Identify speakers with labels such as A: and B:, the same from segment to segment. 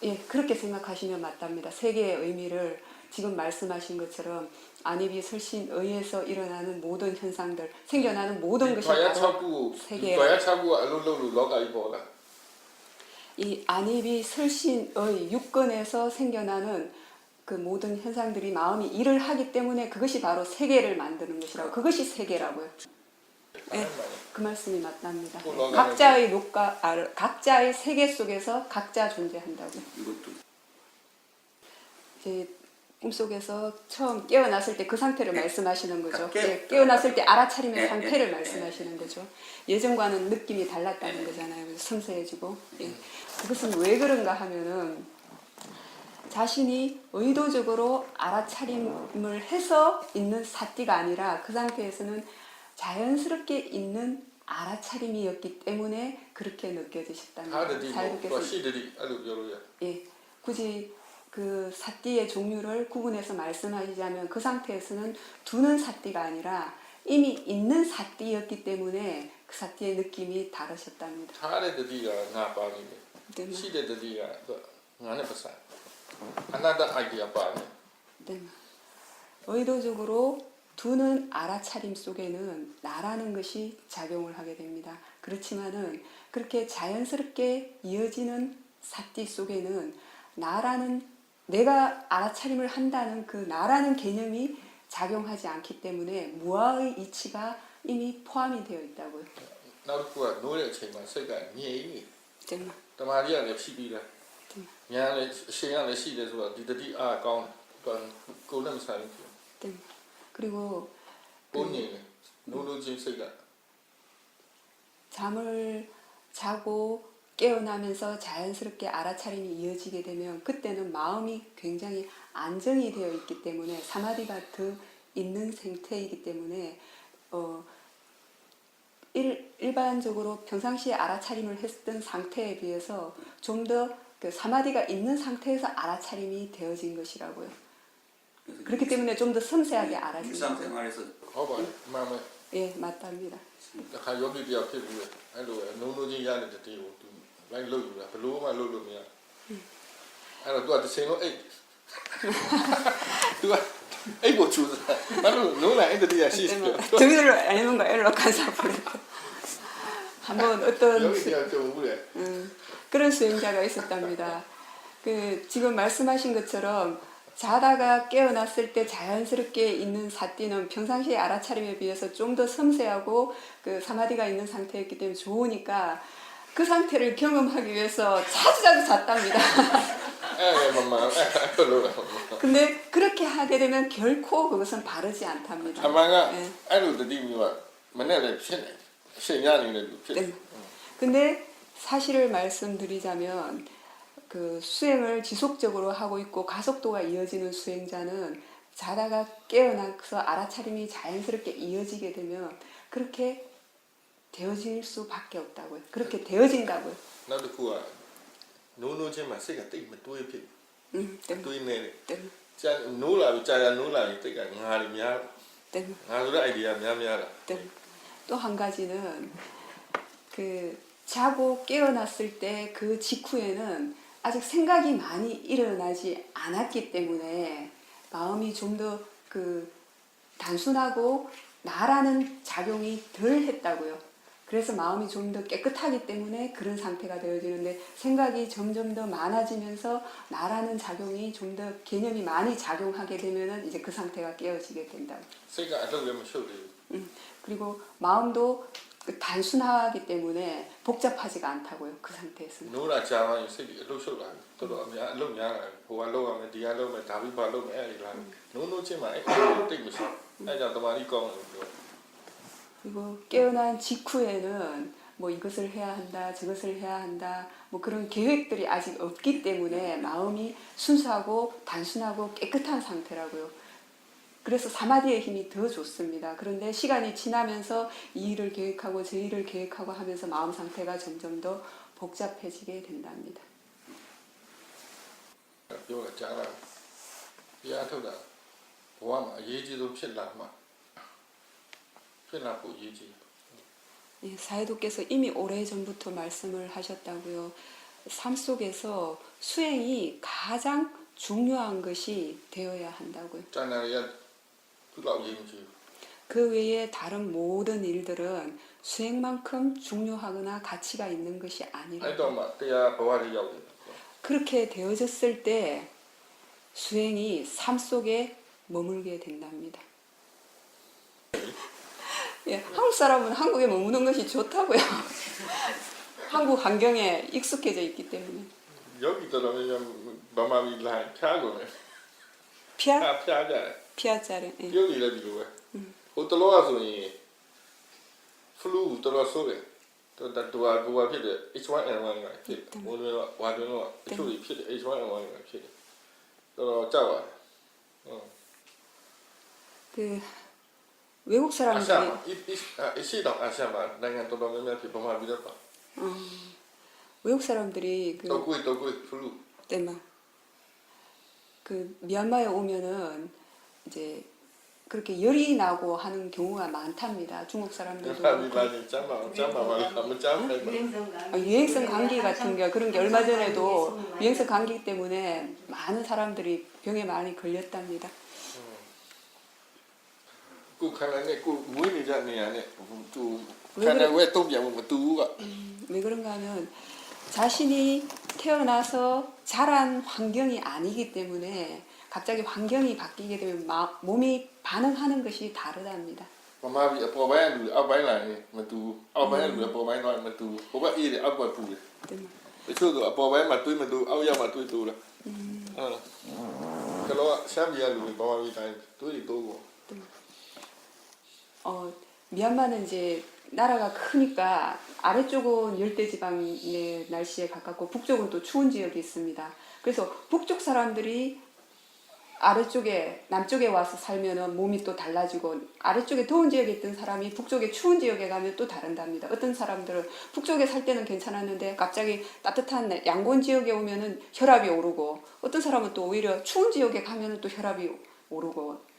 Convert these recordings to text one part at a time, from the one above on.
A: 예, 그렇게 생각하시면 맞답니다. 세계의 의미를 지금 말씀하신 것처럼 안입이 설신의에서 일어나는 모든 현상들, 생겨나는 모든 것이 바로 세계라. 이 안입이 설신의 육근에서 생겨나는 그 모든 현상들이 마음이 일을 하기 때문에 그것이 바로 세계를 만드는 것이라고. 그것이 세계라고요. 예, 그 말씀이 맞답니다. 각자의 녹과 각자의 세계 속에서 각자 존재한다고요. 이제 꿈속에서 처음 깨어났을 때 그 상태를 말씀하시는 거죠. 예, 깨어났을 때 알아차림의 상태를 말씀하시는 거죠. 예전과는 느낌이 달랐다는 거잖아요. 그래서 섬세해지고. 예. 그것은 왜 그런가 하면은 자신이 의도적으로 알아차림을 해서 있는 사띠가 아니라 그 상태에서는 자연스럽게 있는 알아차림이었기 때문에 그렇게 느껴지셨답니다. 예, 굳이 그 사띠의 종류를 구분해서 말씀하시자면 그 상태에서는 두는 사띠가 아니라 이미 있는 사띠였기 때문에 그 사띠의 느낌이 다르셨답니다. 네. 의도적으로 두는 알아차림 속에는 나라는 것이 작용을 하게 됩니다. 그렇지만은 그렇게 자연스럽게 이어지는 사띠 속에는 나라는 내가 알아차림을 한다는 그 나라는 개념이 작용하지 않기 때문에 무아의 이치가 이미 포함이 되어 있다고요. 그리고 잠을 자고 깨어나면서 자연스럽게 알아차림이 이어지게 되면 그때는 마음이 굉장히 안정이 되어 있기 때문에 사마디가 더 있는 상태이기 때문에 일반적으로 평상시에 알아차림을 했던 상태에 비해서 좀 더 그 사마디가 있는 상태에서 알아차림이 되어진 것이라고요. 그렇기 때문에 좀 더 섬세하게 알아진 거죠.
B: 일상생활에서
A: 예, 맞답니다. 정신을 알는 거 일로 가서 버렸고 한번 어떤 그런 수행자가 있었답니다. 그 지금 말씀하신 것처럼 자다가 깨어났을 때 자연스럽게 있는 사띠는 평상시에 알아차림에 비해서 좀 더 섬세하고 그 사마디가 있는 상태였기 때문에 좋으니까 그 상태를 경험하기 위해서 자주 잤답니다. 근데 그렇게 하게 되면 결코 그것은 바르지 않답니다. 근데 사실을 말씀드리자면 그 수행을 지속적으로 하고 있고 가속도가 이어지는 수행자는 자다가 깨어나서 알아차림이 자연스럽게 이어지게 되면 그렇게 되어질 수밖에 없다고요. 그렇게 되어진다고요. 또 한 가지는 그 자고 깨어났을 때 그 직후에는 아직 생각이 많이 일어나지 않았기 때문에 마음이 좀 더 그 단순하고 나라는 작용이 덜 했다고요. 그래서 마음이 좀 더 깨끗하기 때문에 그런 상태가 되어지는데 생각이 점점 더 많아지면서 나라는 작용이 좀 더 개념이 많이 작용하게 되면은 이제 그 상태가 깨어지게 된다고. 그리고 마음도 단순하기 때문에 복잡하지가 않다고요. 그 상태에서는. 그리고 깨어난 직후에는 뭐 이것을 해야 한다, 저것을 해야 한다, 뭐 그런 계획들이 아직 없기 때문에 마음이 순수하고 단순하고 깨끗한 상태라고요. 그래서 사마디의 힘이 더 좋습니다. 그런데 시간이 지나면서 이 일을 계획하고 저 일을 계획하고 하면서 마음 상태가 점점 더 복잡해지게 된답니다. 예, 사해도께서 이미 오래전부터 말씀을 하셨다고요. 삶 속에서 수행이 가장 중요한 것이 되어야 한다고요.
B: 짠나리야 그거 얘기지.
A: 그 외에 다른 모든 일들은 수행만큼 중요하거나 가치가 있는 것이 아니라
B: 아이도 막 그야 버와리 야고.
A: 그렇게 되어졌을 때 수행이 삶 속에 머물게 된답니다. 예, 한국 사람은 한국에 머무는 것이 좋다고요. 한국 환경에 익숙해져 있기 때문에.
B: 여기 들어오면 마마미 라 차고네.
A: 피아?
B: 피아자.
A: 피아자를. 예.
B: 여기를 이거. 호텔로가 소니 플루 들어서래. 또 도와 피데 H1N1가 피. 오늘 와도는 이쪽이 피 H1N1가 피. 또 짜와.
A: 그 외국 사람들이
B: 아시아 이시도 아시아만 내가 또 보면 피 보마 비다 봐.
A: 외국 사람들이 그
B: 또구이 플루.
A: 때만 그 미얀마에 오면은 이제 그렇게 열이 나고 하는 경우가 많답니다. 중국 사람들도
B: 많이 짬마.
A: 유행성 감기 같은 게 그런 게 얼마 전에도 유행성 감기 때문에 많은 사람들이 병에 많이 걸렸답니다.
B: 그 카나네 그 무인이잖니 안에 또 카나 왜 똥이야 뚜가
A: 왜 그런가 하면 자신이 태어나서 자란 환경이 아니기 때문에 갑자기 환경이 바뀌게 되면 몸이 반응하는 것이 다르답니다.
B: 마마 비 아빠바이 아빠바이라니 마뚜 아빠바이 아빠바이 노 마뚜 오바 이리 아빠 뚜 그래도 아빠바이 마뚜 마뚜 아우야 마뚜 뚜라 그러 샴비야 루 마마 비 타임 뚜리 또고
A: 미얀마는 이제 나라가 크니까 아래쪽은 열대지방의 날씨에 가깝고 북쪽은 또 추운 지역이 있습니다. 그래서 북쪽 사람들이 아래쪽에 남쪽에 와서 살면은 몸이 또 달라지고 아래쪽에 더운 지역에 있던 사람이 북쪽에 추운 지역에 가면 또 다른답니다. 어떤 사람들은 북쪽에 살 때는 괜찮았는데 갑자기 따뜻한 양곤 지역에 오면은 혈압이 오르고 어떤 사람은 또 오히려 추운 지역에 가면은 또 혈압이 오르고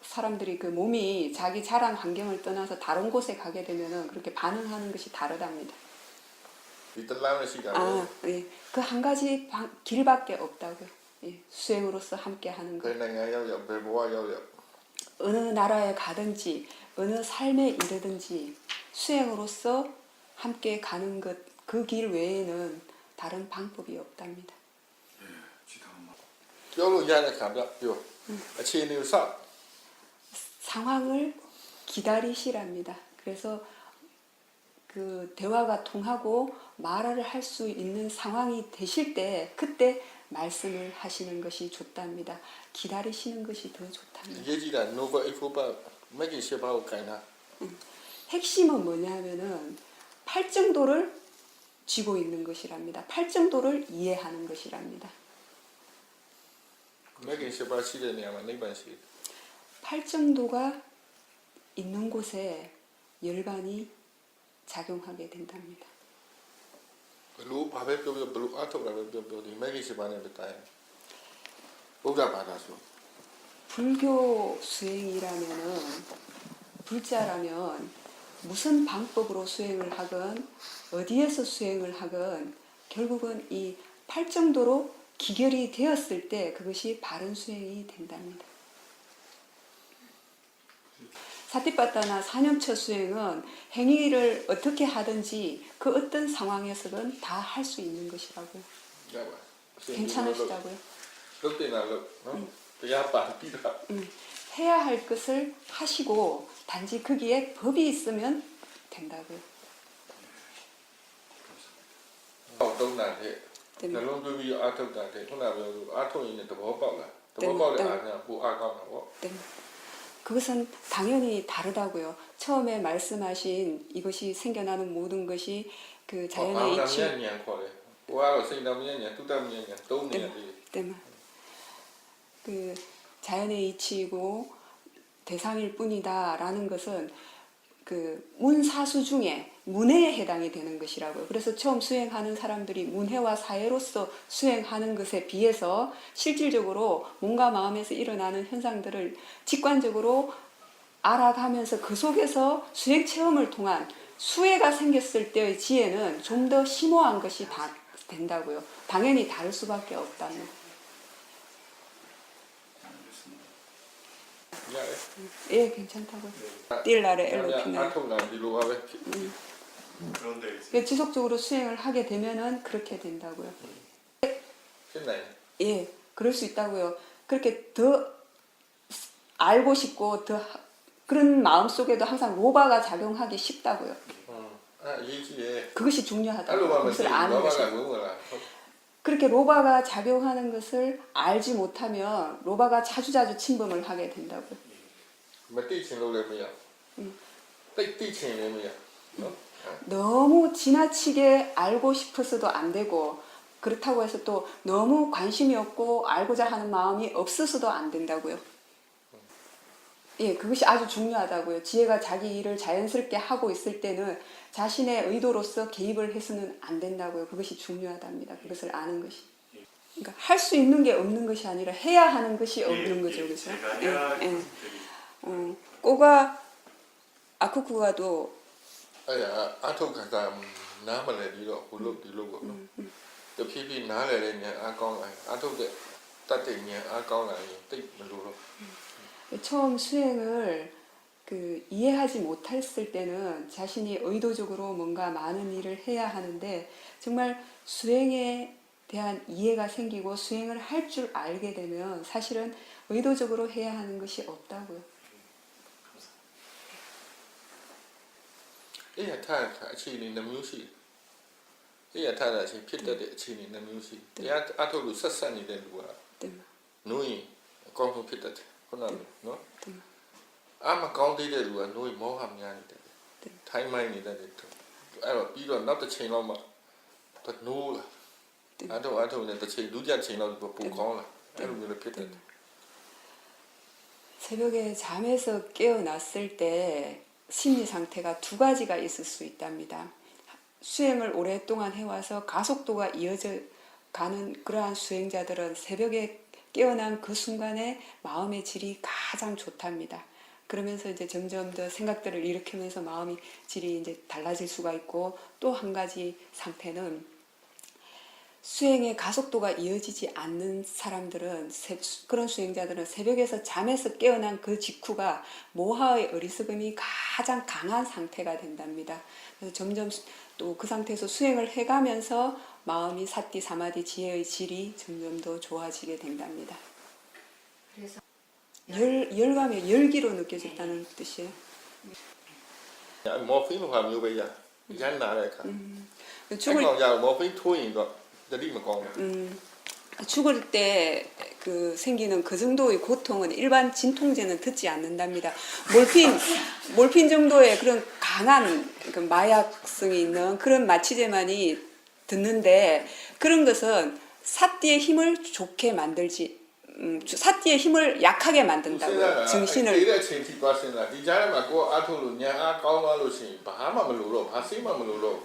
A: 사람들이 그 몸이 자기 자란 환경을 떠나서 다른 곳에 가게 되면은 그렇게 반응하는 것이 다르답니다.
B: 이탈라는 시간
A: 예. 그 한 가지 길밖에 없다고요. 예. 수행으로서 함께 하는 것. 어느 나라에 가든지 어느 삶에 이르든지 수행으로서 함께 가는 것, 그 길 외에는 다른 방법이 없답니다. 상황을 기다리시랍니다. 그래서 그 대화가 통하고 말을 할 수 있는 상황이 되실 때 그때 말씀을 하시는 것이 좋답니다. 기다리시는 것이 더 좋답니다. 핵심은 뭐냐 하면은 팔정도를 쥐고 있는 것이랍니다. 팔정도를 이해하는 것이랍니다. 팔정도가 있는 곳에 열반이 작용하게 된답니다. 불교 수행이라면은 불자라면 무슨 방법으로 수행을 하건 어디에서 수행을 하건 결국은 이 팔정도로 기결이 되었을 때 그것이 바른 수행이 된답니다. 사티파타나 사념처 수행은 행위를 어떻게 하든지 그 어떤 상황에서든 다 할 수 있는 것이라고요. 괜찮으시다고요? 해야 할 것을 하시고 단지 거기에 법이 있으면 된다고요. 그것은 당연히 다르다고요. 처음에 말씀하신 이것이 생겨나는 모든 것이 그 자연의 이치 그 자연의 이치이고 대상일 뿐이다라는 것은 그 문사수 중에 문해에 해당이 되는 것이라고요. 그래서 처음 수행하는 사람들이 문해와 사해로서 수행하는 것에 비해서 실질적으로 몸과 마음에서 일어나는 현상들을 직관적으로 알아가면서 그 속에서 수행 체험을 통한 수혜가 생겼을 때의 지혜는 좀 더 심오한 것이 된다고요. 당연히 다를 수밖에 없다면.
B: Dạ.
A: 예, 괜찮다고요. 딜라레
B: Dạ,
A: 엘로피네.
B: 안 통나 뒤로 가면
C: 그런데 이제
A: 지속적으로 수행을 하게 되면은 그렇게 된다고요.
B: 끝나요.
A: 예, 그럴 수 있다고요. 그렇게 더 알고 싶고 그런 마음 속에도 항상 로바가 작용하기 쉽다고요.
B: 이게
A: 그것이 중요하다고요.
B: 알로 가면
A: 그것을 아는 것이.
B: 로바가 뭐가
A: 그렇게 로바가 작용하는 것을 알지 못하면 로바가 자주자주 침범을 하게 된다고요.
B: mà tí trình lâu lên bây giờ tí trình lên bây giờ
A: 너무 지나치게 알고 싶어서도 안 되고 그렇다고 해서 또 너무 관심이 없고 알고자 하는 마음이 없어서도 안 된다고요. 예, 그것이 아주 중요하다고요. 지혜가 자기 일을 자연스럽게 하고 있을 때는 자신의 의도로서 개입을 해서는 안 된다고요. 그것이 중요하답니다. 그것을 아는 것이. 그러니까 할 수 있는 게 없는 것이 아니라 해야 하는 것이 없는 거죠. 그래서
C: 제가 해야
A: 꼬가 아쿠쿠가도
B: ấy là ăn thông cả cả ná mà lại đi rồi đi lúc rồi từ khi ná lại lên nhà ăn con lại ăn thông để ta tỉnh nhà ăn con lại tích mình luôn rồi
A: 처음 수행을 이해하지 못했을 때는 자신이 의도적으로 뭔가 많은 일을 해야 하는데 정말 수행에 대한 이해가 생기고 수행을 할 줄 알게 되면 사실은 의도적으로 해야 하는 것이 없다고요.
B: ấy là tha cả chi này nằm yếu gì ấy là tha là chi biết được chi này nằm yếu gì ấy ăn thông được sát sanh như thế luôn nuôi con không biết được con nào nó mà con đi được luôn nuôi máu hàm nhang như thế thay mai như thế ấy là bây giờ nó tự chơi nó mà tự nuôi là ăn thông này tự chơi đúng ra chơi nó bị bù con là ấy là mình biết được
A: 새벽에 잠에서 깨어났을 때 심리 상태가 두 가지가 있을 수 있답니다. 수행을 오랫동안 해와서 가속도가 이어져 가는 그러한 수행자들은 새벽에 깨어난 그 순간에 마음의 질이 가장 좋답니다. 그러면서 이제 점점 더 생각들을 일으키면서 마음의 질이 이제 달라질 수가 있고 또 한 가지 상태는 수행의 가속도가 이어지지 않는 사람들은 그런 수행자들은 새벽에서 잠에서 깨어난 그 직후가 모하의 어리석음이 가장 강한 상태가 된답니다. 그래서 점점 또 그 상태에서 수행을 해가면서 마음이 사티 사마디 지혜의 질이 점점 더 좋아지게 된답니다.
D: 그래서
A: 열감이 열기로 느껴졌다는 뜻이에요.
B: morphine hòa nhiều bây giờ gắn lại lại cả
A: 죽을
B: anh còn giờ morphine thôi rồi giờ đi mà còn
A: 죽을 때 생기는 그 정도의 고통은 일반 진통제는 듣지 않는답니다. 몰핀 정도의 그런 강한 마약성이 있는 그런 마취제만이 듣는데 그런 것은 사띠의 힘을 좋게 만들지, 사띠의 힘을 약하게 만든다고요. 정신을.
B: 이래 체티 빠신다. 이 자리에 맞고 아토로 냐 까오나로 신 바하마 물로 바시마 물로.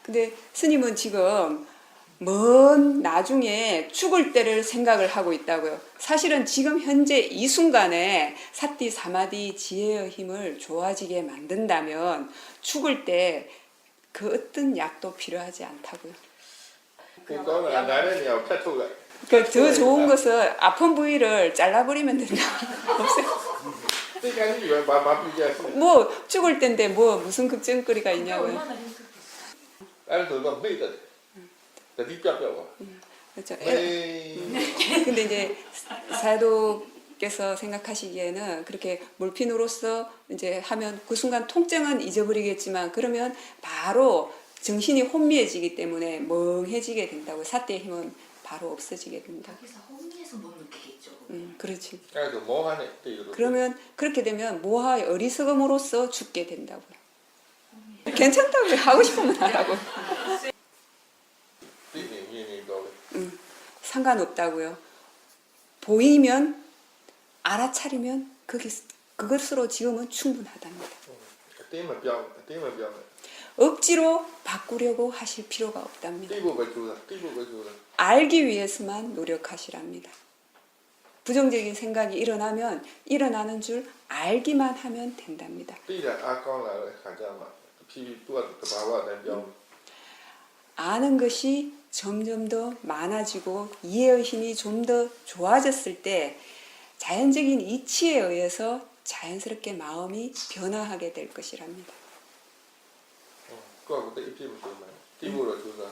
A: 근데 스님은 지금 먼 나중에 죽을 때를 생각을 하고 있다고요. 사실은 지금 현재 이 순간에 사띠 사마디 지혜의 힘을 좋아지게 만든다면 죽을 때 그 어떤 약도 필요하지 않다고요.
B: 그거는 나는 야 패토 lại.
A: 더 좋은 것은 아픈 부위를 잘라버리면 된다.
B: cái gì vậy bà bây giờ
A: 뭐 죽을 때인데 뭐 무슨 걱정거리가 있냐고요.
D: 얼마나 힘들겠어.
B: ăn từ còn mấy tật tật đi chậm chậm
A: 그렇죠.
B: mấy
A: 근데 이제 사도께서 생각하시기에는 그렇게 몰핀으로서 이제 하면 그 순간 통증은 잊어버리겠지만 그러면 바로 정신이 혼미해지기 때문에 멍해지게 된다고. 사띠의 힘은 바로 없어지게 됩니다.
D: 여기서 홈리에서 못 느끼겠죠.
A: 그렇지.
B: cái từ mó này thì
A: 그러면 그렇게 되면 모하의 어리석음으로써 죽게 된다고요. 괜찮다고요. 하고 싶으면 하라고.
B: tí niệm như rồi
A: 상관없다고요. 보이면 알아차리면 그것으로 지금은 충분하답니다.
B: tí mà 병
A: 억지로 바꾸려고 하실 필요가 없답니다.
B: tí bộ chủ là
A: 알기 위해서만 노력하시랍니다. 부정적인 생각이 일어나면 일어나는 줄 알기만 하면 된답니다.
B: tí là con là khả ra mà khi tu tập vào là 병
A: 아는 것이 점점 더 많아지고 이해의 힘이 좀 더 좋아졌을 때 자연적인 이치에 의해서 자연스럽게 마음이 변화하게 될 것이랍니다.
B: 그거 그때 입히면 되면 띠보로 조사.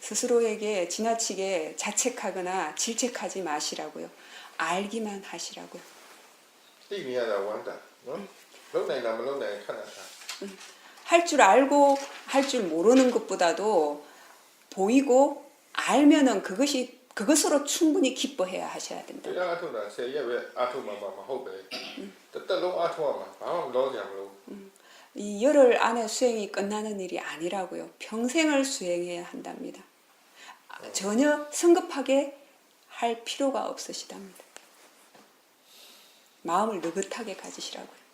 A: 스스로에게 지나치게 자책하거나 질책하지 마시라고요. 알기만 하시라고요.
B: 띠니야다 완다. 런나이나 런나이 카나다.
A: 할 줄 알고 할 줄 모르는 것보다도 보이고 알면은 그것으로 충분히 기뻐해야 하셔야 된다.
B: 그냥 아토다 세예 왜 아토마마 호베. 뜻뜻로 아토마마. 아무 넣어지않고.
A: 이 열흘 안에 수행이 끝나는 일이 아니라고요. 평생을 수행해야 한답니다. 전혀 성급하게 할 필요가 없으시답니다. 마음을 느긋하게 가지시라고요.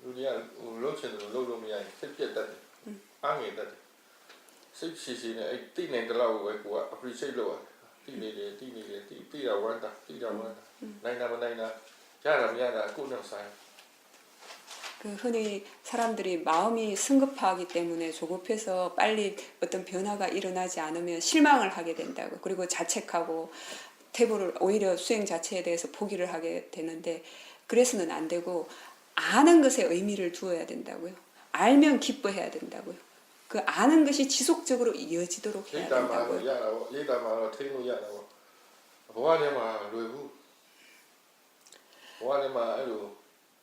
B: 우리야 로체는 로로미야 색피했다. 앙이다. 색시시네 띠네들라고 왜 appreciate 띠라 완다. 나이나 야라미야다 꾸는사요.
A: 흔히 사람들이 마음이 성급하기 때문에 조급해서 빨리 어떤 변화가 일어나지 않으면 실망을 하게 된다고. 그리고 자책하고 태보를 오히려 수행 자체에 대해서 포기를 하게 되는데 그래서는 안 되고 아는 것에 의미를 두어야 된다고요. 알면 기뻐해야 된다고요. 그 아는 것이 지속적으로 이어지도록 해야 된다고요.
B: 얘다마로 태노야라고. 보아내마 로이부. 보아내마 아유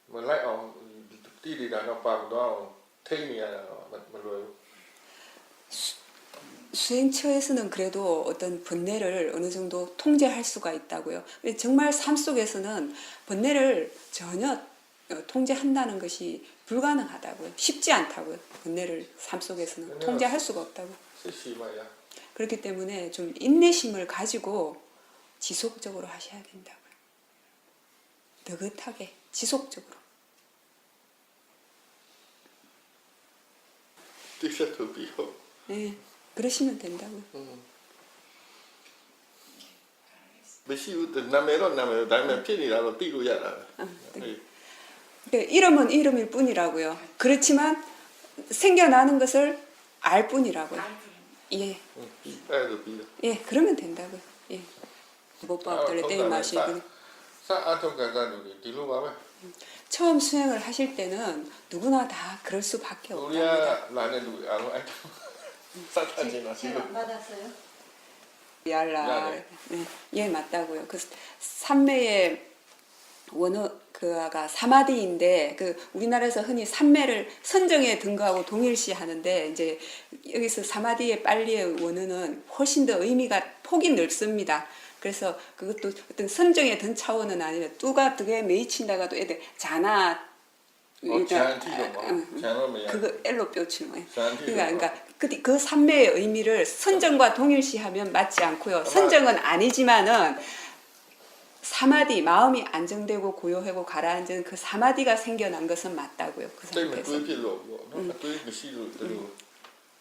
B: 뭐 라이어 띠리다가 빠도 태니야라 말로요.
A: 수행처에서는 그래도 어떤 번뇌를 어느 정도 통제할 수가 있다고요. 정말 삶 속에서는 번뇌를 전혀 통제한다는 것이 불가능하다고요. 쉽지 않다고요. 번뇌를 삶 속에서는 통제할 수가 없다고.
B: 시시마야.
A: 그렇기 때문에 좀 인내심을 가지고 지속적으로 하셔야 된다고요. 느긋하게 지속적으로.
B: 띠셔토비요.
A: 네, 그러시면 된다고요.
B: 메시우드 남에로 남에 필이라도 띠로야라.
A: 네. 이름은 이름일 뿐이라고요. 그렇지만 생겨나는 것을 알 뿐이라고요. 예, 예, 그러면 된다고요. 예. 못 봐도 때 맛이. 처음 수행을 하실 때는 누구나 다 그럴 수밖에 없답니다.
B: 우리야 나는 아무 사탄이나 지금.
D: 받았어요?
A: yar라. 예, 맞다고요. 그 삼매의 원어가 사마디인데 그 우리나라에서 흔히 삼매를 선정에 등거하고 동일시 하는데 이제 여기서 사마디의 빨리의 원어는 훨씬 더 의미가 폭이 넓습니다. 그래서 그것도 어떤 선정에 든 차원은 아니라 뚜가 득에 메이친다가도 애들 자나 그거 엘로 뼈치는 거예요. 그러니까 그 삼매의 의미를 선정과 동일시하면 맞지 않고요. 선정은 아니지만은 사마디 마음이 안정되고 고요하고 가라앉은 그 사마디가 생겨난 것은 맞다고요. 그 상태에서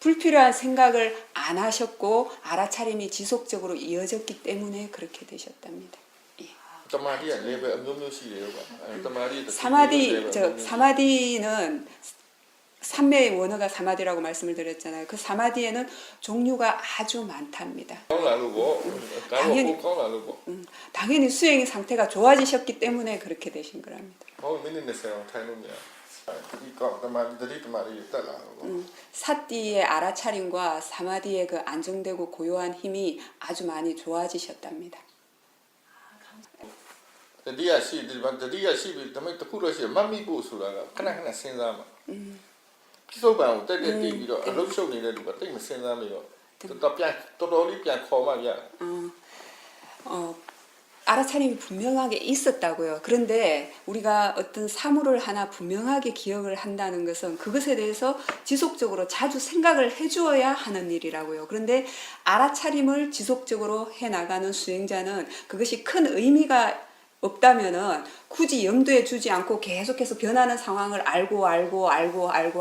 A: 불필요한 생각을 안 하셨고 알아차림이 지속적으로 이어졌기 때문에 그렇게 되셨답니다. 예. 사마디는 삼매의 원어가 사마디라고 말씀을 드렸잖아요. 그 사마디에는 종류가 아주 많답니다. 당연히 수행의 상태가 좋아지셨기 때문에 그렇게 되신 거랍니다. 사띠의 알아차림과 사마디의 그 안정되고 고요한 힘이 아주 많이 좋아지셨답니다.
B: 기소방 때때 뛰기로 럽쇼니를 누가 때면 생각하면 또ပြန်ခေါ်မှ야.
A: 알아차림이 분명하게 있었다고요. 그런데 우리가 어떤 사물을 하나 분명하게 기억을 한다는 것은 그것에 대해서 지속적으로 자주 생각을 해주어야 하는 일이라고요. 그런데 알아차림을 지속적으로 해나가는 수행자는 그것이 큰 의미가 없다면은 굳이 염두에 두지 않고 계속해서 변하는 상황을 알고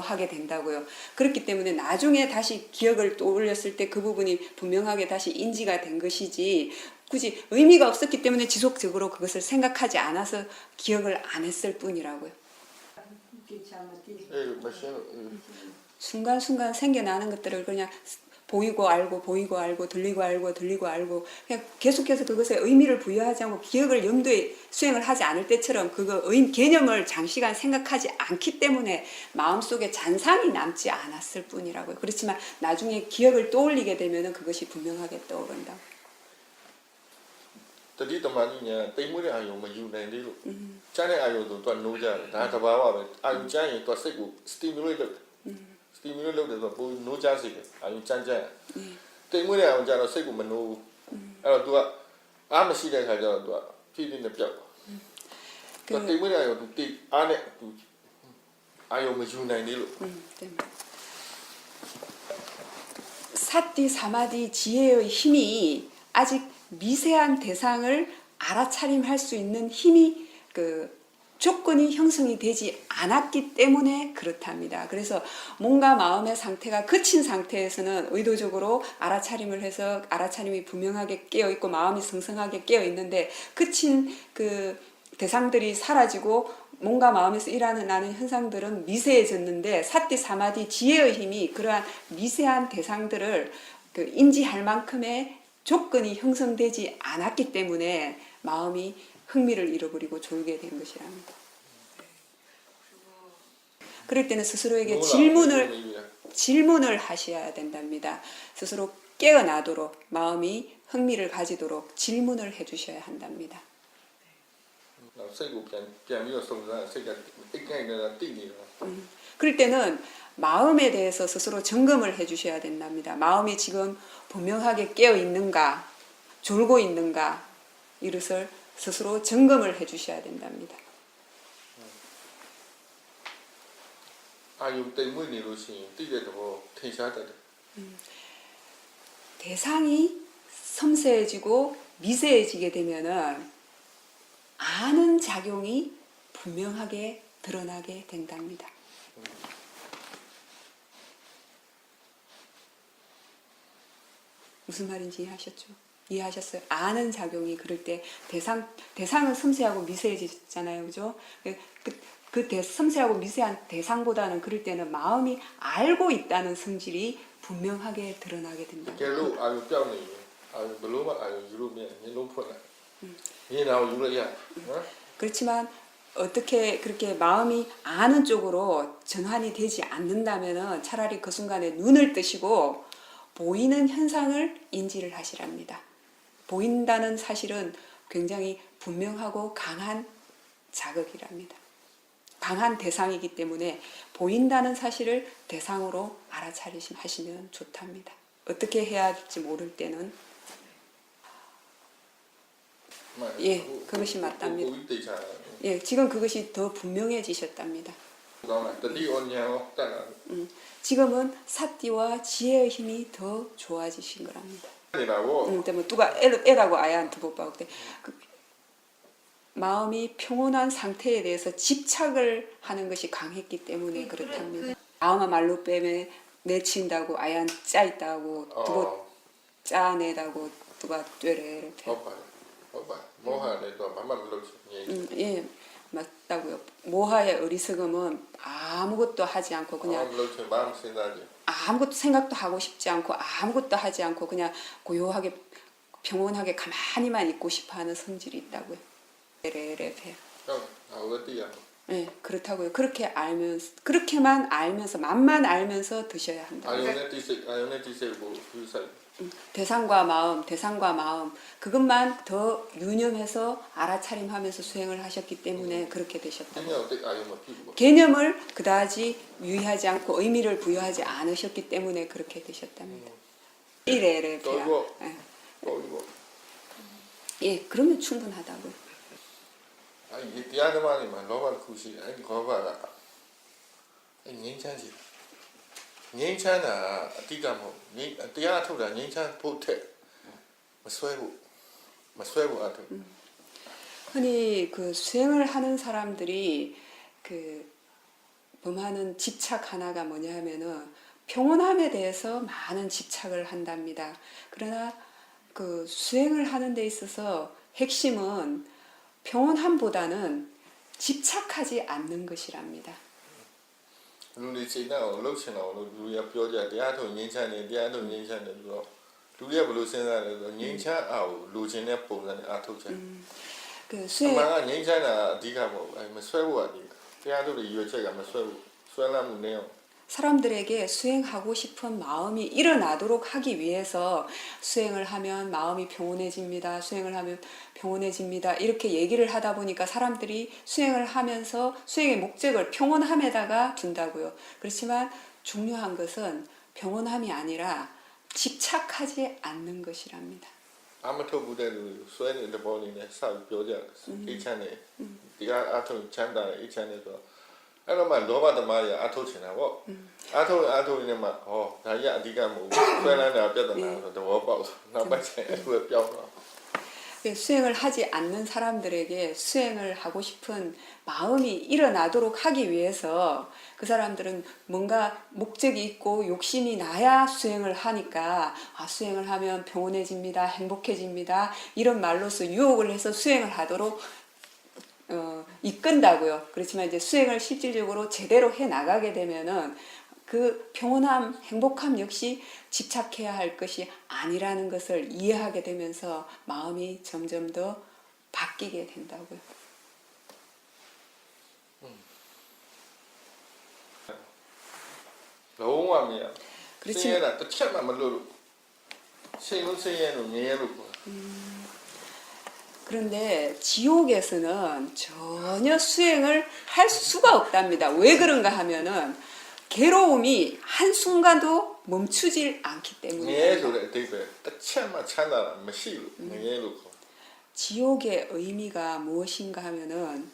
A: 하게 된다고요. 그렇기 때문에 나중에 다시 기억을 떠올렸을 때 그 부분이 분명하게 다시 인지가 된 것이지 굳이 의미가 없었기 때문에 지속적으로 그것을 생각하지 않아서 기억을 안 했을 뿐이라고요. 순간순간 생겨나는 것들을 그냥 보이고 알고 보이고 알고 들리고 알고 들리고 알고 그냥 계속해서 그것에 의미를 부여하지 않고 기억을 염두에 수행을 하지 않을 때처럼 그거 개념을 장시간 생각하지 않기 때문에 마음속에 잔상이 남지 않았을 뿐이라고요. 그렇지만 나중에 기억을 떠올리게 되면 그것이 분명하게 떠오른다.
B: တတိတမာတိညာတိမ်မွေးတဲ့အာယုံမယူနိုင်သေးလို့ကျန်တဲ့အာယုံဆိုသူကနိုးကြတယ်ဒါတဘာဝပဲအာယုံကျန်ရင်သူကစိတ်ကို stimulate လုပ်တယ် stimulate လုပ်တယ်ဆိုတော့ပိုနိုးကြစေတယ်အာယုံကျန်တိမ်မွေးတဲ့အာယုံကျတော့စိတ်ကိုမနိုးဘူးအဲ့တော့ तू ကအားမရှိတဲ့ခါကျတော့ तू ကဖြည်းဖြည်းနဲ့ပြောက်သွားတိမ်မွေးတဲ့အာယုံ तू တိအားနဲ့ तू အာယုံမယူနိုင်သေးလို့
A: 사띠 사마디 지혜의 힘이 아직 미세한 대상을 알아차림할 수 있는 힘이 그 조건이 형성이 되지 않았기 때문에 그렇답니다. 그래서 몸과 마음의 상태가 그친 상태에서는 의도적으로 알아차림을 해서 알아차림이 분명하게 깨어 있고 마음이 성성하게 깨어 있는데 그친 그 대상들이 사라지고 몸과 마음에서 일어나는 현상들은 미세해졌는데 사띠 사마디 지혜의 힘이 그러한 미세한 대상들을 그 인지할 만큼의 조건이 형성되지 않았기 때문에 마음이 흥미를 잃어버리고 졸게 된 것이랍니다. 그럴 때는 스스로에게 질문을 하셔야 된답니다. 스스로 깨어나도록 마음이 흥미를 가지도록 질문을 해주셔야 한답니다.
B: စိတ်ကိုပြန်ပြီးတော့စုံစမ်းစိတ်ကအိတ်ကိုက်နေတာတိနေတာ
A: 그럴 때는 마음에 대해서 스스로 점검을 해주셔야 된답니다. 마음이 지금 분명하게 깨어 있는가, 졸고 있는가 이것을 스스로 점검을 해주셔야 된답니다.
B: အာယုံတိမ်မွေးနေလို့ရှိရင်တိတဲ့သဘောထင်ရှားတတ်တယ်
A: 대상이 섬세해지고 미세해지게 되면은 아는 작용이 분명하게 드러나게 된답니다. 무슨 말인지 이해하셨죠? 이해하셨어요? 아는 작용이 그럴 때 대상은 섬세하고 미세해지잖아요, 그죠? 섬세하고 미세한 대상보다는 그럴 때는 마음이 알고 있다는 성질이 분명하게 드러나게 된다.
B: ကဲလို့အာယုံပြောင်းနေရင်အာယုံဘလို့မှအာယုံယူလို့မရမျက်လုံးဖွင့်လိုက်မြင်တာကိုယူလိုက်ရနော်
A: 그렇지만 어떻게 그렇게 마음이 아는 쪽으로 전환이 되지 않는다면은 차라리 그 순간에 눈을 뜨시고 보이는 현상을 인지를 하시랍니다. 보인다는 사실은 굉장히 분명하고 강한 자극이랍니다. 강한 대상이기 때문에 보인다는 사실을 대상으로 알아차리시면 좋답니다. 어떻게 해야 할지 모를 때는 예, 그것이 맞답니다.
B: ကိုကြီးတိတ်ချာ
A: 예, 지금 그것이 더 분명해지셨답니다.
B: ကောင်းလားတတိဩညာရောတက်လာ
A: 지금은 사띠와 지혜의 힘이 더 좋아지신 거랍니다.
B: နေတာပေါ့
A: 때문에 누가 애라고 아야한테 못 봐도 돼. 마음이 평온한 상태에 대해서 집착을 하는 것이 강했기 때문에 그렇답니다. 마음아 말로 빼면 내친다고 아얀 짜 있다고 두고 짜내다고 누가 뇌래
B: ဟုတ်ပါတယ်ဟုတ်ပါမောဟလည်းတော့ဘာမှမလုပ်ချင်ငြိမ်း
A: 예, 맞다고요. 모하의 어리석음은 아무것도 하지 않고
B: ဘာ
A: 그냥
B: မှမလုပ်ချင်ဘာမှစဉ်းစားချင်
A: 아무것도 생각도 하고 싶지 않고 아무것도 하지 않고 그냥 고요하게 평온하게 가만히만 있고 싶어하는 성질이 있다고요. 레레레.
B: ဟုတ်ဒါဝတ္တိယ
A: 네, 그렇다고요. 그렇게만 알면서 맛만 알면서 드셔야 한다.
B: အာယုံနဲ့တိစိတ်အာယုံနဲ့တိစိတ်ကိုယူဆိုင်
A: 대상과 마음, 그것만 더 유념해서 알아차림하면서 수행을 하셨기 때문에 그렇게 되셨다.
B: ညောင်တိတ်အာယုံမဖြစ်ဘူးပေါ့
A: 개념을 그다지 유의하지 않고 의미를 부여하지 않으셨기 때문에 그렇게 되셨답니다. 이래래
B: တော်
A: 배야.
B: ပေါ့
A: 예.
B: တော်ပေါ့
A: 예, 그러면 충분하다고요.
B: အဲဒီတရားဓမ္မတွေမှာလောဘတစ်ခုရှိတယ်အဲဒီလောဘကအဲငြိမ်းချမ်းစီငြိမ်းချမ်းတာအတိတ်ကမဟုတ်ငြိမ်းတရားထုတ်တာငြိမ်းချမ်းဖို့ထက်မဆွဲဘူးအထုတ်
A: 흔히 그 수행을 하는 사람들이 그 범하는 집착 하나가 뭐냐 하면은 평온함에 대해서 많은 집착을 한답니다. 그러나 그 수행을 하는 데 있어서 핵심은 평온함보다는 집착하지 않는 것이랍니다.
B: လူတွေစိတ်နဲ့အောင်လှုပ်ချင်အောင်လို့လူတွေကပြောကြတရားထုတ်ငြိမ်းချမ်းတယ်တရားထုတ်ငြိမ်းချမ်းတယ်ဆိုတော့လူတွေကဘယ်လိုစဉ်းစားလဲဆိုတော့ငြိမ်းချမ်းအောင်လူချင်းတဲ့ပုံစံနဲ့အားထုတ်ချင်
A: 그
B: အ
A: 수행
B: မှန်ကငြိမ်းချမ်းတာအဓိကမဟုတ်ဘူးမဆွဲဖို့အဓိကတရားထုတ်တွေရွေးချက်ကမဆွဲဘူးဆွဲလမ်းမှုနည်းအောင်
A: 사람들에게 수행하고 싶은 마음이 일어나도록 하기 위해서 수행을 하면 마음이 평온해집니다. 수행을 하면 평온해집니다. 이렇게 얘기를 하다 보니까 사람들이 수행을 하면서 수행의 목적을 평온함에다가 둔다고요. 그렇지만 중요한 것은 평온함이 아니라 집착하지 않는 것이랍니다.
B: အမထုတ်ဘူးတဲ့လူဆွဲနေတဲ့ဘောလေးနဲ့စပြီးပြောကြတယ်အေးချမ်းတယ်တရားအားထုတ်ချမ်းသာတယ်အေးချမ်းတယ်ဆိုတော့အဲ့တော့မှလောဘသမားကြီးအားထုတ်ချင်တာပေါ့အားထုတ်နေမှဟောဒါကြီးအဓိကမဟုတ်ဘူးဆွဲလန်းတာပြဿနာဆိုတော့သဘောပေါက်နောက်ပိုင်းကျရင်အဲ့လိုပြောင်းတော့
A: 수행을 하지 않는 사람들에게 수행을 하고 싶은 마음이 일어나도록 하기 위해서 그 사람들은 뭔가 목적이 있고 욕심이 나야 수행을 하니까 수행을 하면 평온해집니다. 행복해집니다. 이런 말로서 유혹을 해서 수행을 하도록 이끈다고요. 그렇지만 이제 수행을 실질적으로 제대로 해 나가게 되면은 그 평온함, 행복함 역시 집착해야 할 것이 아니라는 것을 이해하게 되면서 마음이 점점 더 바뀌게 된다고요.
B: လုံးဝမရ
A: 그렇지.
B: ဆင်းရဲတာတစ်ချက်မှမလို့စိတ်လုံးဆင်းရဲလို့ငြင်းရလို့ပေါ့
A: 그런데 지옥에서는 전혀 수행을 할 수가 없답니다. 왜 그런가 하면은 괴로움이 한순간도 멈추질 않기
B: ငြင်း
A: 때문에
B: ဆိုတဲ့အတိတ်ပဲတစ်ချက်မှချမ်းသာတာမရှိလို့ငြင်းလို့ခေါ်
A: 지옥의 의미가 무엇인가 하면은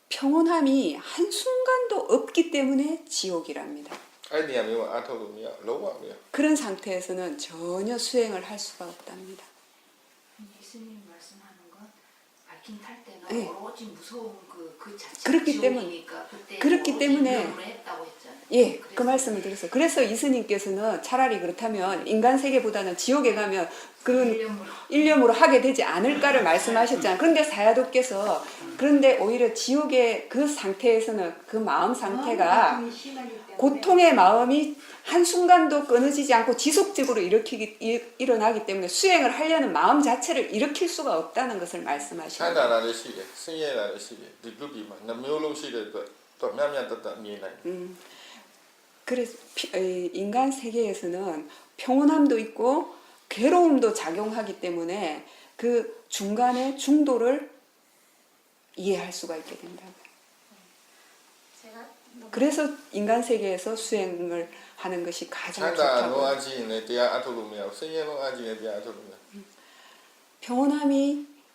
A: 평온함이 한순간도 없기 때문에 지옥이랍니다.
B: အဲ့ဒီနေရာမျိုးမှာအားထုတ်လို့မရလုံးဝမရ
A: 그런 상태에서는 전혀 수행을 할 수가 없답니다.
D: 예수님 말씀하는 건 바이킹 탈 때는
A: 네.
D: 오로지 무서운 그 자체가
A: 그렇기 때문-
D: 지옥이니까 그때
A: 그렇기
D: 오로지
A: 때문에-
D: 위험으로 했다고 했잖아요.
A: 예, 그
D: 그래서
A: 말씀을 드렸어요. 그래서 이스님께서는 차라리 그렇다면 인간 세계보다는 지옥에 가면 그런
D: 일념으로
A: 일념으로 하게 되지 않을까를 말씀하셨잖아요. 그런데 사야도께서 그런데 오히려 지옥의 그 상태에서는 그 마음 상태가 고통의 마음이 한순간도 끊어지지 않고 지속적으로 일어나기 때문에 수행을 하려는 마음 자체를 일으킬 수가 없다는 것을
B: ချမ်း
A: 말씀하십니다.
B: သာတာလည်းရှိတယ်ဆင်းရဲတာလည်းရှိတယ်ဒီလူပြည်မှာနှမျိုးလုံးရှိတဲ့အတွက်တော့မြတ်မြတ်တတ်တတ်မြင်နိုင်တယ်
A: 그래서 인간 세계에서는 평온함도 있고 괴로움도 작용하기 때문에 그 중간의 중도를 이해할 수가 있게 된다고요.
D: 제가
A: 그래서 인간 세계에서 수행을 하는 것이
B: ချ
A: 가장
B: မ်းသာလုံး
A: 좋다고.
B: အားကြီးရင်လည်းတရားအထုတ်လို့မရဘူးဆင်းရဲလုံးအားကြီးရင်တရားအထုတ်လို့မရဘူး
A: 평온함이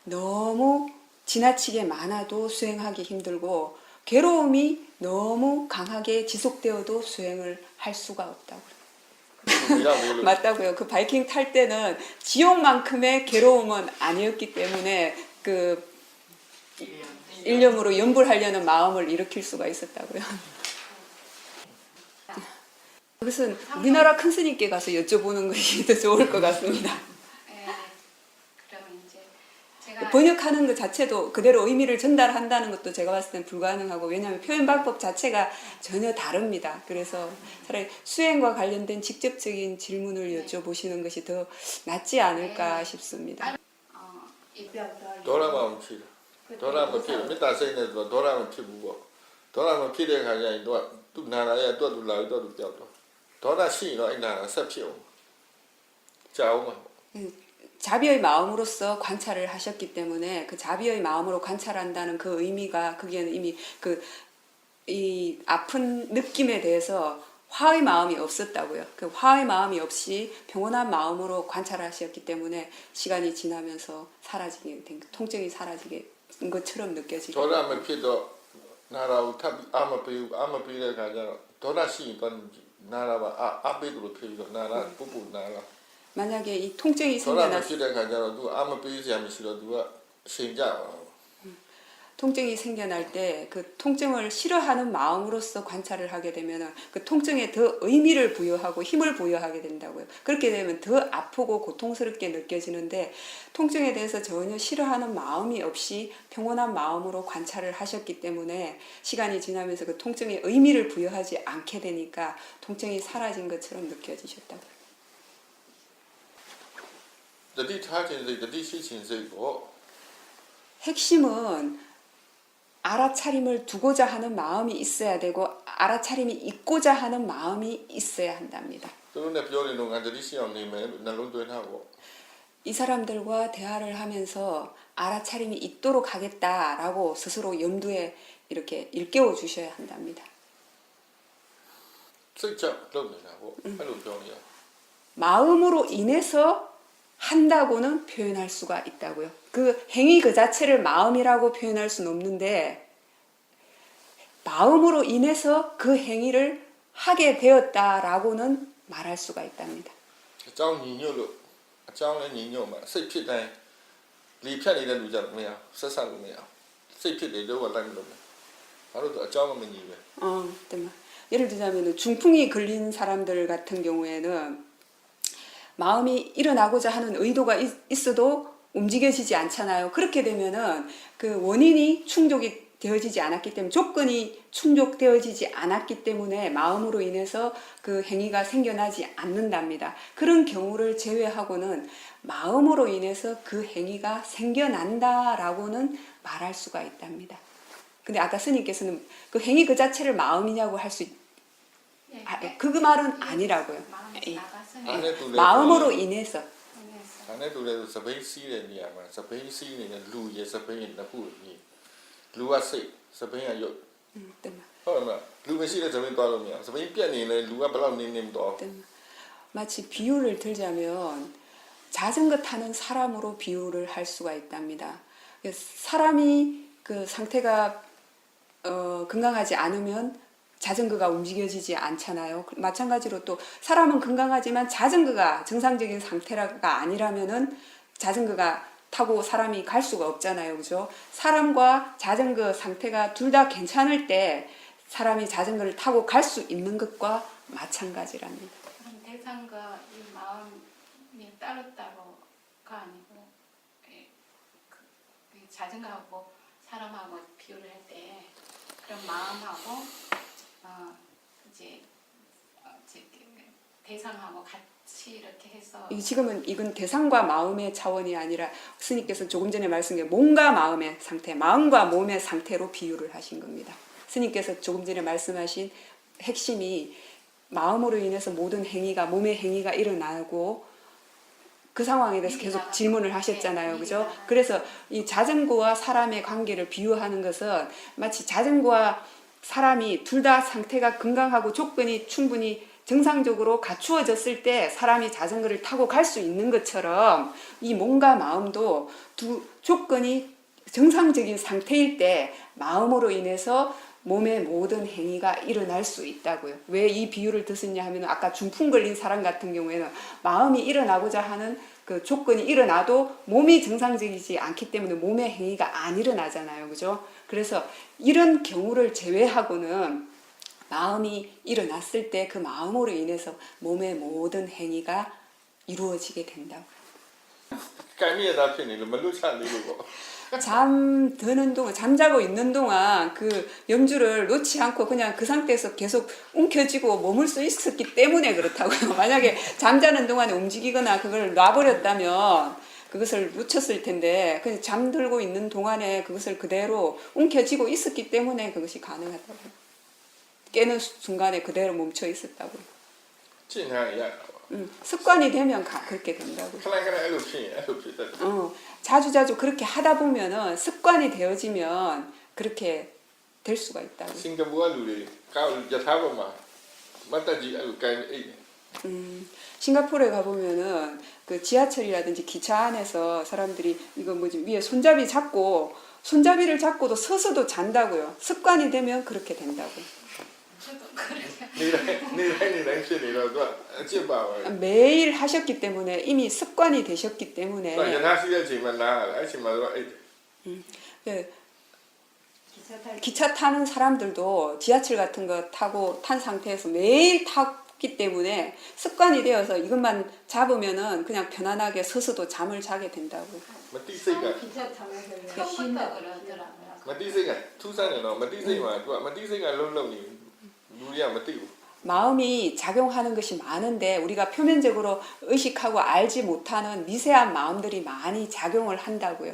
A: 너무 지나치게 많아도 수행하기 힘들고 괴로움이 너무 강하게 지속되어도 수행을 할 수가 없다고요.
B: မရဘူးလို့
A: 맞다고요. 그 바이킹 탈 때는 지옥만큼의 괴로움은 아니었기 때문에 그 일념으로 연불하려는 마음을 일으킬 수가 있었다고요. 그것은 우리나라 큰 스님께 가서 여쭤보는 것이 더 좋을 것 같습니다.
E: 네, 그러면 이제 제가
A: 번역하는 것 자체도 그대로 의미를 전달한다는 것도 제가 봤을 땐 불가능하고 왜냐하면 표현 방법 자체가 전혀 다릅니다. 그래서 차라리 수행과 관련된 직접적인 질문을 여쭤보시는 것이 더 낫지 않을까 싶습니다.
E: 이
B: ဒေါရမမဖြစ်ဘူးဒေါရမဖြစ်ဘူးမေတ္တာစိတ်နဲ့ဆိုတော့ဒေါရမဖြစ်ဘူးပေါ့ဒေါရမဖြစ်တဲ့ခါကျရင်တော့သူနာလာရဲ့တော့သူလာပြီးတော့သူပြောက်တော့ဒေါရရှိရင်တော့အဲ့နာဆက်ဖြစ်အောင်ကြောက်မှာ
A: 자비의 마음으로서 관찰을 하셨기 때문에 그 자비의 마음으로 관찰한다는 그 의미가 거기에는 이미 그 이 아픈 느낌에 대해서 화의 마음이 없었다고요. 그 화의 마음이 없이 평온한 마음으로 관찰하셨기 때문에 시간이 지나면서 사라지게 된 통증이 사라지게 된 것처럼 느껴지고
B: ဒေါရမဖြစ်တော့နာရာကိုထပ်ပြီးအာမပေးဘူးအာမပေးတဲ့ခါကျတော့ဒေါရရှိရင်တော့နာရာပါအာပေးလို့ဖြစ်ပြီးတော့နာရာပူပူနာရာ
A: 만약에 이 통증이
B: ဒေါရမ
A: 생겨났
B: ဖြစ်တဲ့ခါကျတော့သူအာမပေးစရာမရှိတော့သူကအချိန်ကြပါဘူး
A: 통증이 생겨날 때 그 통증을 싫어하는 마음으로서 관찰을 하게 되면 그 통증에 더 의미를 부여하고 힘을 부여하게 된다고요. 그렇게 되면 더 아프고 고통스럽게 느껴지는데 통증에 대해서 전혀 싫어하는 마음이 없이 평온한 마음으로 관찰을 하셨기 때문에 시간이 지나면서 그 통증에 의미를 부여하지 않게 되니까 통증이 사라진 것처럼 느껴지셨다고요.
B: တတိထားခြင်းစိတ်တတိရှိခြင်းစိတ်ပေါ့
A: 핵심은 알아차림을 두고자 하는 마음이 있어야 되고 알아차림이 있고자 하는 마음이 있어야 한답니다.
B: သူတို့နဲ့ပြောနေတော့ငါတတိရှိအောင်နေမယ်လို့နှလုံးသွင်းထားပေါ့
A: 이 사람들과 대화를 하면서 알아차림이 있도록 하겠다라고 스스로 염두에 이렇게 일깨워 주셔야 한답니다.
B: စိတ်ကြောင့်လုပ်နေတာပေါ့အဲ့လိုပြောနေရ
A: 마음으로 인해서 한다고는 표현할 수가 있다고요. 그 행위 그 자체를 마음이라고 표현할 수는 없는데 마음으로 인해서 그 행위를 하게 되었다라고는 말할 수가 있답니다.
B: အကြောင်းညီညွတ်လို့အကြောင်းလည်းညီညွတ်မှာစိတ်ဖြစ်တိုင်းလေဖြတ်နေတဲ့လူကြတော့မရဆက်ဆက်လို့မရစိတ်ဖြစ်တယ်တော့လိုက်မလို့ဘာလို့အကြောင်းမညီပဲ
A: 예를 들자면 중풍이 걸린 사람들 같은 경우에는 마음이 일어나고자 하는 의도가 있어도 움직여지지 않잖아요. 그렇게 되면은 그 원인이 충족이 되어지지 않았기 때문에 조건이 충족되어지지 않았기 때문에 마음으로 인해서 그 행위가 생겨나지 않는답니다. 그런 경우를 제외하고는 마음으로 인해서 그 행위가 생겨난다라고는 말할 수가 있답니다. 근데 아까 스님께서는 그 행위 그 자체를 마음이냐고 할 수 그 말은 아니라고요. 예. 마음으로 인해서.
B: ဒါနဲ့တူလဲဆိုစပိန်စီးတဲ့နေရာမှာစပိန်စီးနေတဲ့လူရဲ့စပိန်နှစ်ခုကြီးလူကစိတ်စပိန်ကရုပ်ဟုတ်လားလူမရှိတဲ့စပိန်သွားလို့မရစပိန်ပြက်နေလဲလူကဘယ်လောက်နေနေမတော့
A: 마치 비유를 들자면 자전거 타는 사람으로 비유를 할 수가 있답니다. 사람이 그 상태가 건강하지 않으면 자전거가 움직여지지 않잖아요. 마찬가지로 또 사람은 건강하지만 자전거가 정상적인 상태가 아니라면은 자전거가 타고 사람이 갈 수가 없잖아요. 그죠? 사람과 자전거 상태가 둘 다 괜찮을 때 사람이 자전거를 타고 갈 수 있는 것과 마찬가지랍니다.
E: 대상과 이 마음이 따로따로가 아니고 자전거하고 사람하고 비유를 할 때 그런 마음하고 이제 대상하고 같이 이렇게 해서
A: 지금은 이건 대상과 마음의 차원이 아니라 스님께서 조금 전에 말씀드린 몸과 마음의 상태, 마음과 몸의 상태로 비유를 하신 겁니다. 스님께서 조금 전에 말씀하신 핵심이 마음으로 인해서 모든 행위가 몸의 행위가 일어나고 그 상황에 대해서 계속 질문을 하셨잖아요. 그죠? 그래서 이 자전거와 사람의 관계를 비유하는 것은 마치 자전거와 사람이 둘 다 상태가 건강하고 조건이 충분히 정상적으로 갖추어졌을 때 사람이 자전거를 타고 갈 수 있는 것처럼 이 몸과 마음도 두 조건이 정상적인 상태일 때 마음으로 인해서 몸의 모든 행위가 일어날 수 있다고요. 왜 이 비유를 드셨냐 하면 아까 중풍 걸린 사람 같은 경우에는 마음이 일어나고자 하는 그 조건이 일어나도 몸이 정상적이지 않기 때문에 몸의 행위가 안 일어나잖아요. 그죠? 그래서 이런 경우를 제외하고는 마음이 일어났을 때 그 마음으로 인해서 몸의 모든 행위가 이루어지게 된다고요.
B: ကံမြင့်တာဖြစ်နေလို့မလွတ်ချသေးလို့ပေါ့
A: 잠드는 동안 잠자고 있는 동안 그 염주를 놓지 않고 그냥 그 상태에서 계속 움켜쥐고 머물 수 있었기 때문에 그렇다고요. 만약에 잠자는 동안에 움직이거나 그걸 놔버렸다면 그것을 놓쳤을 텐데 그냥 잠들고 있는 동안에 그것을 그대로 움켜쥐고 있었기 때문에 그것이 가능하다고요. 깨는 순간에 그대로 멈춰 있었다고요.
B: ကျင့်ထားရရပါ
A: 습관이 되면 그렇게 된다고요.
B: ခဏခဏအဲ့လိုဖြစ်ရင်အဲ့လိုဖြစ်တတ်တယ်
A: 자주자주 그렇게 하다 보면은 습관이 되어지면 그렇게 될 수가 있다고요.
B: စင်ကာပူကလူတွေကောက်ရထားပေါ်မှာမတ်တက်ကြီးအဲ့လိုကံအိတ်
A: 싱가포르에 가보면은 그 지하철이라든지 기차 안에서 사람들이 이거 뭐지 위에 손잡이 잡고 손잡이를 잡고도 서서도 잔다고요. 습관이 되면 그렇게 된다고요.
E: 저도 그래요.
B: နေတိုင်းဖြစ်နေတော့သူကအကျင့်ပါပဲ
A: 매일 하셨기 때문에 이미 습관이 되셨기
B: သူ
A: 때문에
B: ကရထားရှိတဲ့အချိန်မှာနားအဲ့ချိန်မှာတော့အိတ်
A: 예, 기차 타는 사람들도 지하철 같은 거 타고 탄 상태에서 매일 탔기 때문에 습관이 되어서 이것만 잡으면은 그냥 편안하게 서서도 잠을 자게 된다고요.
B: မတိစိတ်က
E: 처음부터 그러더라고요.
B: မတိစိတ်ကထူးဆန်းတယ်နော်မတိစိတ်မှာသူကမတိစိတ်ကလုံးလုံးနေလူတွေကမသိဘူး
A: 마음이 작용하는 것이 많은데 우리가 표면적으로 의식하고 알지 못하는 미세한 마음들이 많이 작용을 한다고요.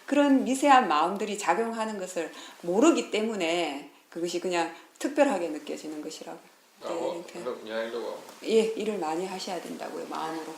A: 그런 미세한 마음들이 작용하는 것을 모르기 때문에 그것이 그냥 특별하게 느껴지는 것이라고.
B: ဟုတ်
A: 네,
B: အလုပ်အများကြီးလုပ်အောင်
A: 예, 일을 많이 하셔야 된다고요, 마음으로.